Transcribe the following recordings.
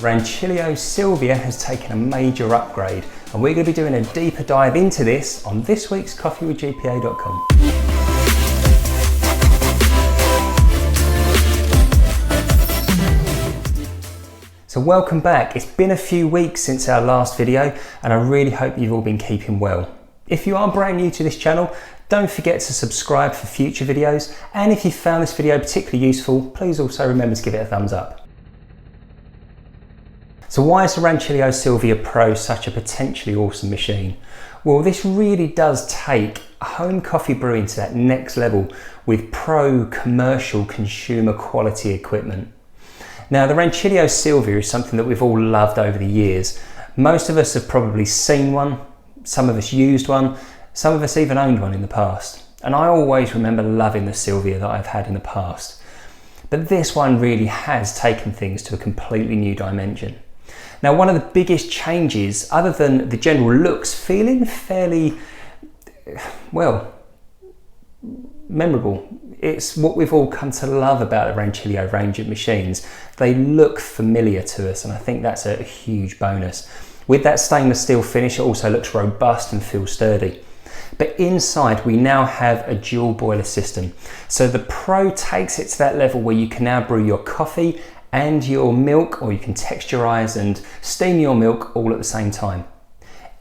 Rancilio Silvia has taken a major upgrade, and we're going to be doing a deeper dive into this on this week's coffeewithgpa.com. So welcome back. It's been a few weeks since our last video, and I really hope you've all been keeping well. If you are brand new to this channel, don't forget to subscribe for future videos, and if you found this video particularly useful, please also remember to give it a thumbs up. So why is the Rancilio Silvia Pro such a potentially awesome machine? Well, this really does take home coffee brewing to that next level with pro commercial consumer quality equipment. Now, the Rancilio Silvia is something that we've all loved over the years. Most of us have probably seen one, some of us used one, some of us even owned one in the past. And I always remember loving the Silvia that I've had in the past. But this one really has taken things to a completely new dimension. Now, one of the biggest changes, other than the general looks feeling fairly, well, memorable, it's what we've all come to love about the Rancilio range of machines. They look familiar to us, and I think that's a huge bonus. With that stainless steel finish, it also looks robust and feels sturdy. But inside, we now have a dual boiler system. So the Pro takes it to that level where you can now brew your coffee and your milk, or you can texturize and steam your milk all at the same time.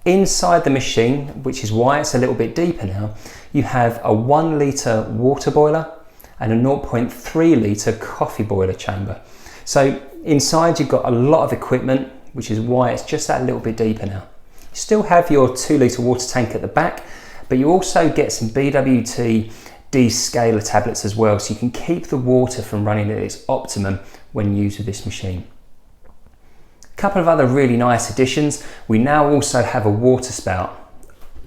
Inside the machine, which is why it's a little bit deeper now, you have a 1 litre water boiler and a 0.3 litre coffee boiler chamber. So inside you've got a lot of equipment, which is why it's just that little bit deeper now. You still have your 2 litre water tank at the back, but you also get some BWT descaler tablets as well, so you can keep the water from running at its optimum when used with this machine. A couple of other really nice additions. We now also have a water spout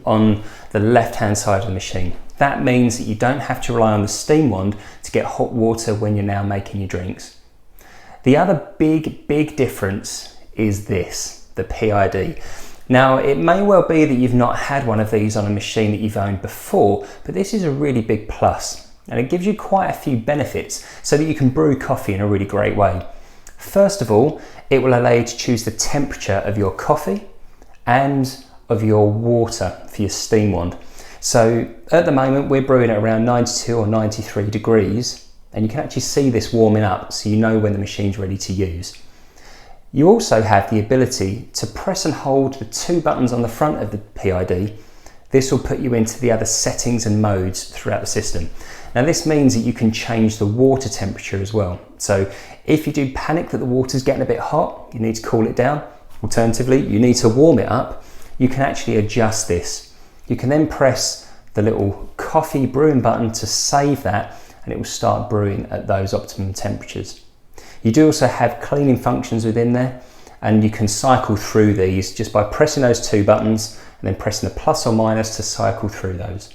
on the left hand side of the machine. That means that you don't have to rely on the steam wand to get hot water when you're now making your drinks. The other big difference is this, the PID. Now, it may well be that you've not had one of these on a machine that you've owned before, but this is a really big plus, and it gives you quite a few benefits so that you can brew coffee in a really great way. First of all, it will allow you to choose the temperature of your coffee and of your water for your steam wand. So at the moment, we're brewing at around 92 or 93 degrees, and you can actually see this warming up, so you know when the machine's ready to use. You also have the ability to press and hold the 2 buttons on the front of the PID. This will put you into the other settings and modes throughout the system. Now, this means that you can change the water temperature as well. So if you do panic that the water's getting a bit hot, you need to cool it down. Alternatively, you need to warm it up. You can actually adjust this. You can then press the little coffee brewing button to save that, and it will start brewing at those optimum temperatures. You do also have cleaning functions within there, and you can cycle through these just by pressing those 2 buttons and then pressing the plus or minus to cycle through those.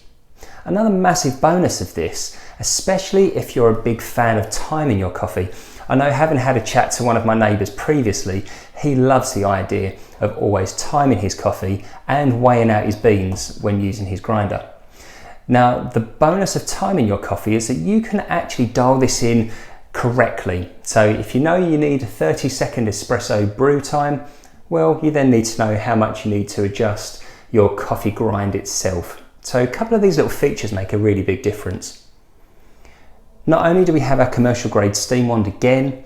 Another massive bonus of this, especially if you're a big fan of timing your coffee. I know, having had a chat to one of my neighbours previously, he loves the idea of always timing his coffee and weighing out his beans when using his grinder. Now, the bonus of timing your coffee is that you can actually dial this in correctly. So if you know you need a 30-second espresso brew time, well, you then need to know how much you need to adjust your coffee grind itself. So a couple of these little features make a really big difference. Not only do we have our commercial grade steam wand again,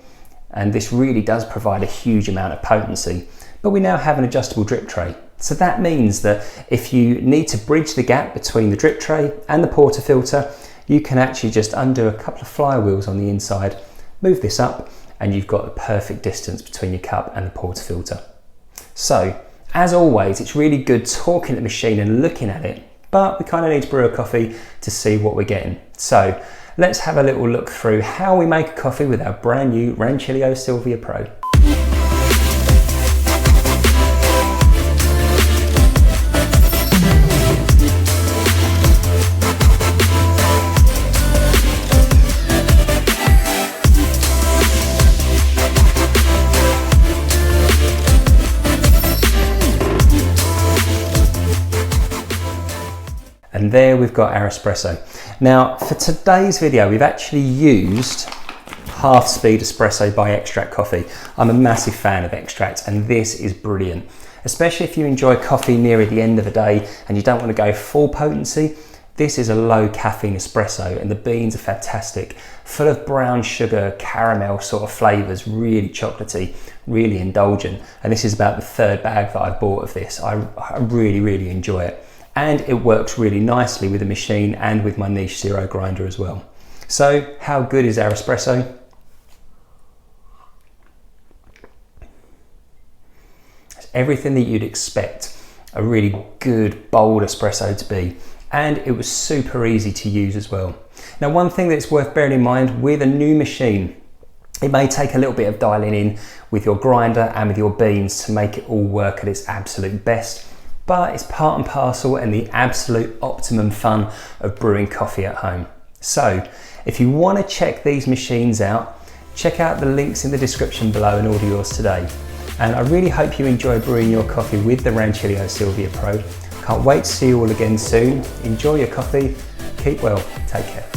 and this really does provide a huge amount of potency, but we now have an adjustable drip tray. So that means that if you need to bridge the gap between the drip tray and the portafilter, you can actually just undo a couple of flywheels on the inside, move this up, and you've got the perfect distance between your cup and the portafilter. So, as always, it's really good talking at the machine and looking at it, but we kind of need to brew a coffee to see what we're getting. So, let's have a little look through how we make a coffee with our brand new Rancilio Silvia Pro. And there we've got our espresso. Now, for today's video, we've actually used half speed espresso by Extract Coffee. I'm a massive fan of Extract and this is brilliant. Especially if you enjoy coffee near the end of the day and you don't want to go full potency, this is a low caffeine espresso and the beans are fantastic, full of brown sugar, caramel sort of flavours, really chocolatey, really indulgent. And this is about the third bag that I've bought of this. I really enjoy it. And it works really nicely with the machine and with my niche zero grinder as well. So how good is our espresso? It's everything that you'd expect a really good, bold espresso to be. And it was super easy to use as well. Now, one thing that's worth bearing in mind with a new machine, it may take a little bit of dialing in with your grinder and with your beans to make it all work at its absolute best, but it's part and parcel and the absolute optimum fun of brewing coffee at home. So if you want to check these machines out, check out the links in the description below and order yours today. And I really hope you enjoy brewing your coffee with the Rancilio Silvia Pro. Can't wait to see you all again soon. Enjoy your coffee, keep well, take care.